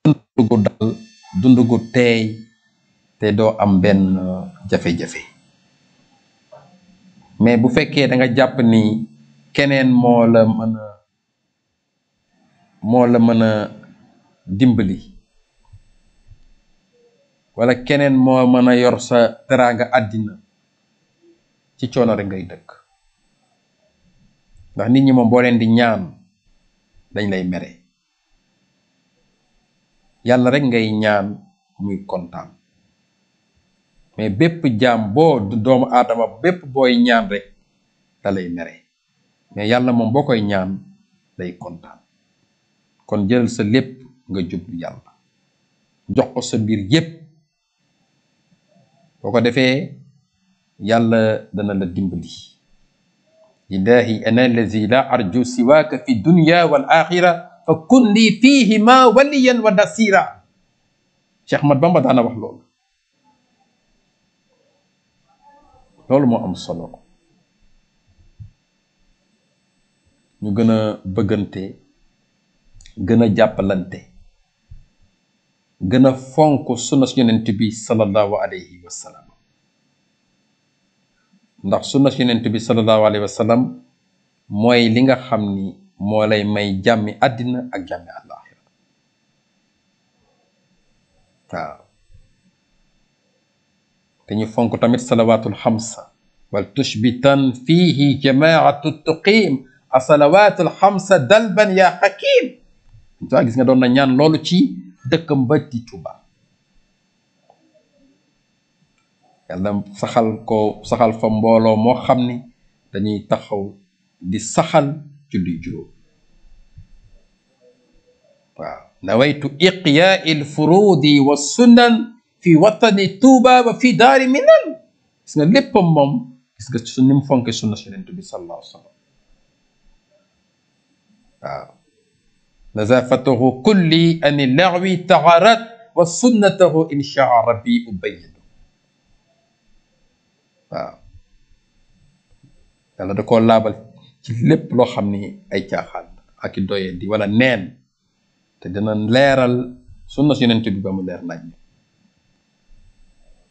dund gu dal dund gu teey te doo am benn jafe-jafe mais bu fekkee da nga jàpp ni keneen moo la mën a dimbali wala keneen moo mën a yor sa teraanga àddina ci coono rek ngay dëkk ndax nit ñi moom boo leen di ñaan dañ lay mere yàlla rek ngay ñaan muy kontaan mais bépp jaam boo doomu aadama bépp booy ñaan rek da lay mere mais yàlla moom boo koy ñaan day kontaan kon jël sa lépp nga jublu yàlla jox ko sa mbir yépp boo ko defee yàlla dana la dimbali ilaahi ana allazi la arju siwaaka fi dunya wal axira fa kun lii fihima waliyan wa nasira Cheikh Ahmad Bamba daana wax loolu moo am solo ñu gën a bëggante gën a jàppalante gën a fonk sunna su yonent bi sallallahu alayhi wa sallam ndax sunna su yonent bi sallallahu alayhi wa sallam mooy li nga xam ni moo lay may jàmmi àddina ak jàmmi àllaaxira waaw te ñu fonk tamit salawaatul xamsa wal tushbitan fihi jamaatu tuqiim a salawaatul xamsa dalban yaa xakiim gis nga doon na ñaan loolu ci dëkkam ba di Tuuba yàlla saxal fa mbooloo moo xam ni dañuy taxaw di saxal julli juróom waaw nawaytu iqyaai lfurudi wa sunan fi watani Tuuba wa fi daari minan gis nga léppam moom gis nga su ni mu fonke sunna si Yonent bi sallallahu alayhi wa sallam waaw nazafatahu kulli an laghwi taharat wa sunnatahu inshaa rabbi ubayyidu waaw yàlla da koo laabal ci lépp loo xam ni ay caaxaan ak i doye di wala neen te dina leeral sunna si Yonent bi ba mu leer nañ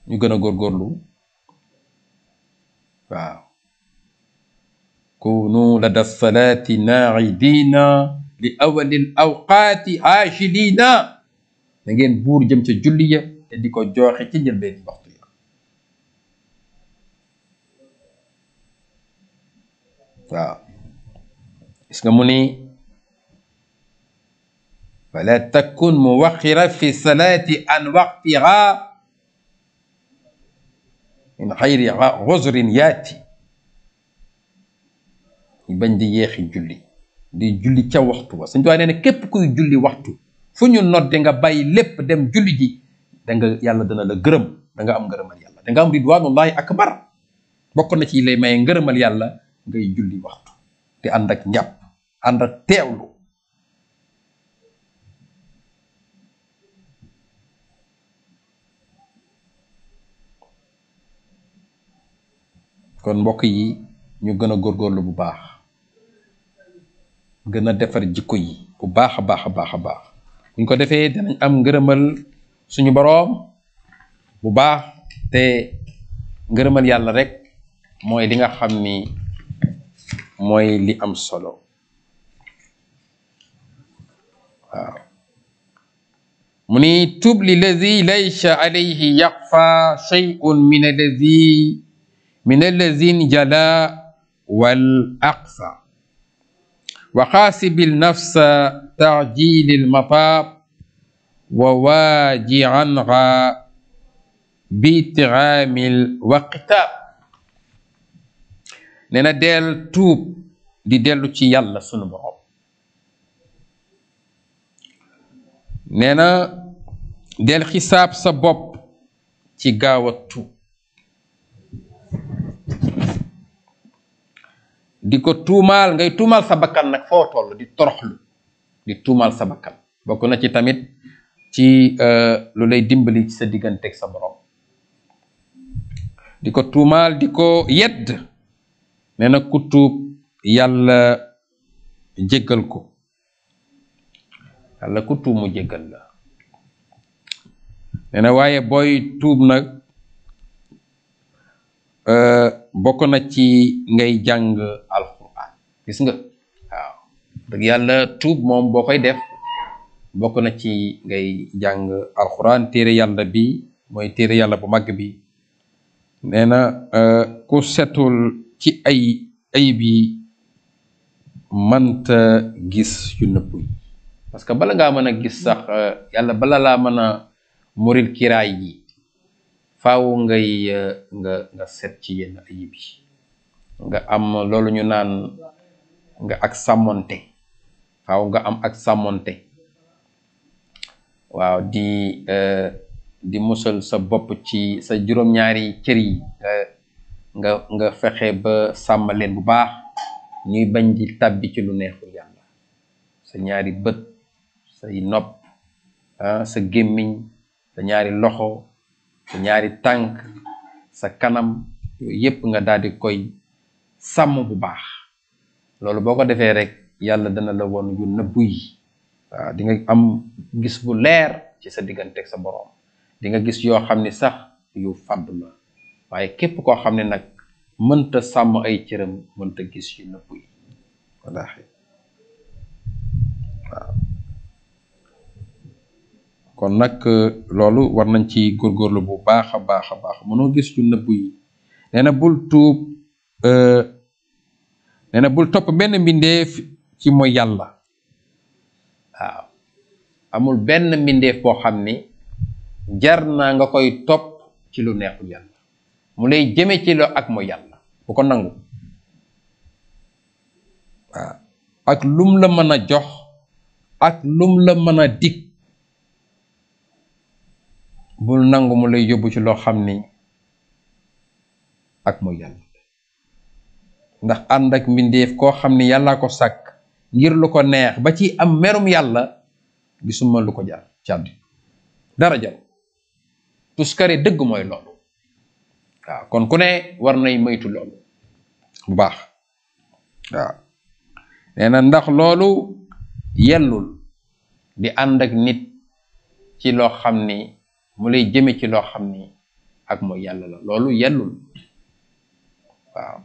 ñu gën a góorgóorlu waaw kunu lada salaati naa'idiina li awalil awqaati aajiliina da ngeen buur jëm ca julli ya te di ko joxe ci njëlbeen waxtu ya waaw gis nga mu ni wala takun muwaxira fi salaati an waqtiha min xayri xusrin yaati ñu bañ di yeexi julli di julli ca waxtu wa Sëñ Tuubaa nee na képp kuy julli waxtu fu ñu nodde nga bàyyi lépp dem julli ji da nga yàlla dana la gërëm da nga am ngërëmal yàlla da nga am ridwanullahi akbar bokk na ci lay maye ngërëmal yàlla ngay julli waxtu te ànd ak njàpp ànd ak teewlu kon mbokk yi ñu gën a góorgóorlu bu baax gën a defar jikko yi bu baax a baax a baax a baax buñ ko defee dinañ am ngërëmal suñu boroom bu baax te ngërëmal yàlla rek mooy li nga xam ni mooy li am solo waaw mu ni tub li lazi laysa alayhi yaqfa shay'un min allazin jala wal aqsa wa xaasibil nafsa taajilil mataab wa waaji'anha biitigaamil waqitaab nee na del tuub di dellu ci yàlla sunu borom nee na del xisaab sa bopp ci gaaw a tuub di ko tuumaal ngay tuumaal sa bakkan nag foo toll di toroxlu di tuumaal sa bakkan bokk na ci tamit ci lu lay dimbali ci sa digganteeg sa borom di ko tuumaal di ko yedd nee na ku tuub yàlla jéggal ko yàlla ku tuub mu jéggal la nee na waaye booy tuub nag bokk na ci ngay jàng alquran gis nga waaw dëgg yàlla tuub moom boo koy def bokk na ci ngay jàng alquran téere yàlla bi mooy téere yàlla bu mag bi nee na ku setul ci ay bi mënta gis yu nëbb yi parce que bala ngaa mën a gis sax yàlla bala laa mën a muril kiraay yi faaw ngay nga set ci yenn ayib yi nga am loolu ñu naan nga ak sàmmonte faaw nga am ak sàmmonte waaw di musal sa bopp ci sa juróom-ñaari cër yi nga fexe ba sàmm leen bu baax ñuy bañ di tàbbi ci lu neexul yàlla sa ñaari bët say nopp sa gémmiñ sa ñaari loxo sa ñaari tànk sa kanam yooyu yépp nga daal di koy sàmm bu baax loolu boo ko defee rek yàlla dana la woon yu nëbbu yi waaw di nga am gis bu leer ci sa digganteeg sa boroom di nga gis yoo xam ni sax yu fàdd la waaye képp koo xam ne nag mënta sàmm ay cëram mënta gis yu nëbbu yi wallaahi waaw kon nag loolu war nañ ci góorgóorlu bu baax a baax a baax mënoo gis yu nëbbu yi nee na bul tuub nee na bul topp benn mbindeef ci mooy yàlla waaw amul benn mbindeef boo xam ni jar na nga koy topp ci lu neexul yàlla mu lay jëme ci lo ak mooy yàlla bu ko nangu waaw ak lum la mën a jox ak lum la mën a dig bul nangu mu lay yóbbu ci loo xam ni ak mooy yàlla ndax ànd ak mbindeef koo xam ni yàllaa ko sàkk ngir lu ko neex ba ci am merum yàlla gisuma lu ko jar ci àddina dara jar tuskare dëgg mooy loolu waaw kon ku ne war nay moytu loolu bu baax waaw nee na ndax loolu yellul di ànd ak nit ci loo xam ni mu lay jëme ci loo xam ni ak mooy yàlla la loolu yellul waaw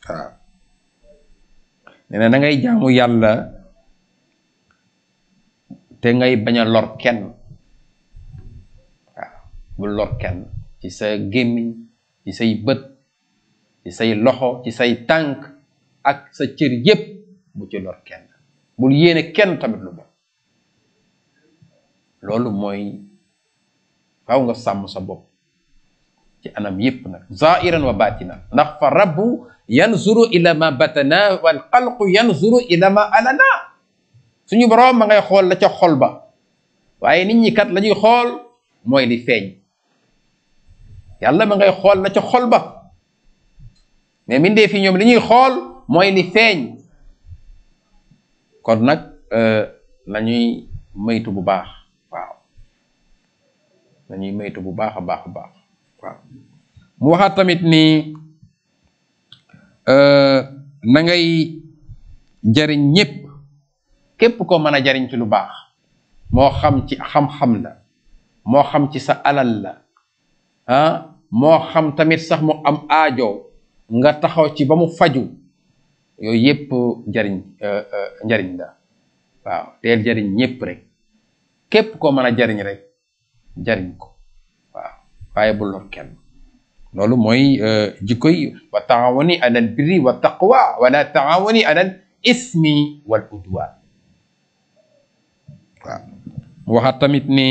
waaw nee na da ngay jaamu yàlla te ngay bañ a lor kenn waaw bul lor kenn ci sa gémmiñ ci say bët ci say loxo ci say tànk ak sa cër yépp bu ci lor kenn bul yéene kenn tamit lu bon loolu mooy faaw nga sàmm sa bopp ci anam yépp nag zahiran wa batinan ndax fa rabbu yanzuru ila ma batana wal xalqu yanzuru ila ma alana suñu boroom ma ngay xool la ca xol ba waaye nit ñi kat la ñuy xool mooy li feeñ yàlla ma ngay xool la ca xol ba mais mindee fi ñoom li ñuy xool mooy li feeñ kon nag nañuy moytu bu baax waaw nañuy moytu bu baax a baax a baax waaw mu waxaat tamit ni na ngay jariñ ñépp, képp koo mën a jariñ ci lu baax, moo xam ci xam-xam la, moo xam ci sa alal la, moo xam tamit sax mu am aajo nga taxaw ci ba mu faju, yooyu yépp njariñ la. waaw teel jariñ ñépp rek, képp koo mën a jariñ rek jariñ ko, waaw waaye bu lor kenn. loolu mooy jikkoy wa taawani alal birri wa taqwa wala taawani alal ismi wal udwan. waaw mu waxaat tamit ni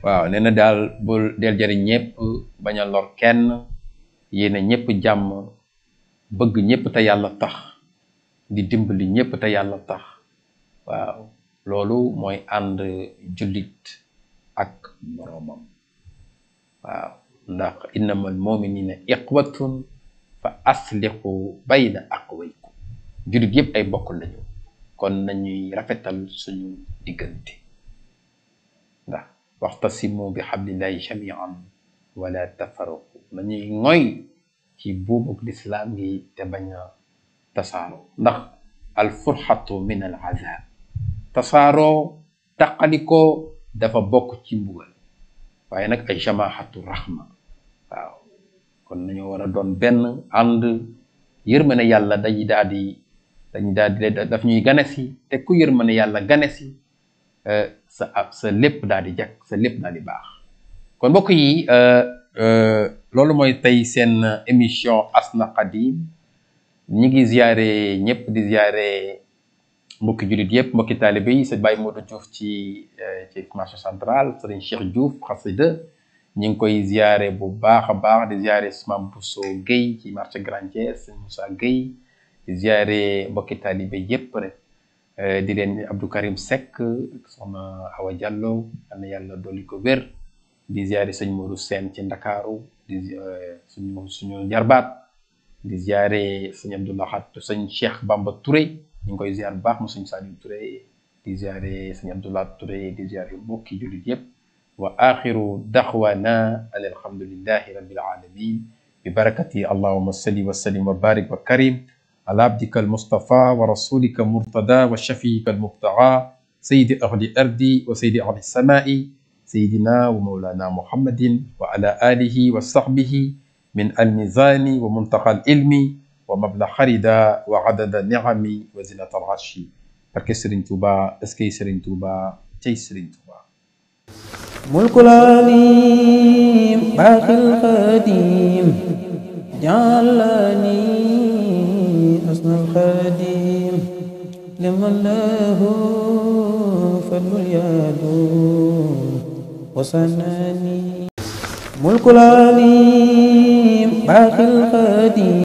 waaw nee na daal bul del jariñ ñépp, bañ a lor kenn, yéena ñépp jàmm, bëgg ñépp te yàlla tax, di dimbali ñépp te yàlla tax. waaw loolu mooy ànd jullit ak moroomam. waaw ndax innamal mu'minina ikhwatun fa aslihu bayna aqwaykum, jullit yépp ay bokk lañu, kon nañuy rafetal suñu diggante. ndax waxtasimu bi hablillahi jami'an wala tafarraqu, nañuy ngoy ci buumuk lislaam gi te bañ a tasaaroo, ndax al furxatu min al azab, tasaaroo taqalikoo dafa bokk ci mbugal, waaye nag ay jamaahatu rahma. waaw kon nañoo war a doon benn ànd yërmande yàlla dañuy daal di daf ñuy ganesi, te ku yërmande yàlla ganesi sa lépp daal di jag, sa lépp daal di baax. kon mbokk yi loolu mooy tey seen émission Asna Khadim. ñi ngi ziyaare ñëpp, di ziyaare mbokki jullit yëpp, mbokki taalibe yi. sëñ Baye Modou Diouf ci marché central, sëriñ Cheikh Diouf xasida, ñi ngi koy ziyaare bu baax a baax. di ziyaare Mame Bousso Gueye ci marché Grand Thiès, sëñ Moussa Gueye. di ziyaare mbokki taalibe yëpp rek, di leen Abdou Karim Seck, soxna Awa Diallo, yal na yàlla dolli ko wér. di ziyaare sëñ Modou Sène ci Ndakaaru, di suñu jarbaat. di ziyaare sëñ Abdoulahat, sëñ Cheikh Bamba Touré, ñu ngi koy ziyaar bu baax mu sëñ Saliou Touré. di ziyaare sëñ Abdoulahat Touré, di ziyaare mbokki jullit yëpp. wa axiru daxwana an alhamdulillahi rabbil alamin bi barakati allahumma salli wa sallim wa barik wa karim ala abdika almustafa wa rasulika murtada wa shafiika almubtaga sayyidi ahli ardi wa sayyidi ahli samai sayyidina wa mawlana muhammadin wa ala alihi wa sahbihi min almizani wa muntaqa alilmi wa mabla xarida wa adada niami wa zinata alarshi. barke Serigne Touba, est-ce que Serigne Touba cey Serigne Touba. mulkul alim baqil qadim ja'alani asnal khadim liman lahu fadlul yadum wasanani mulkul alim baqil qadim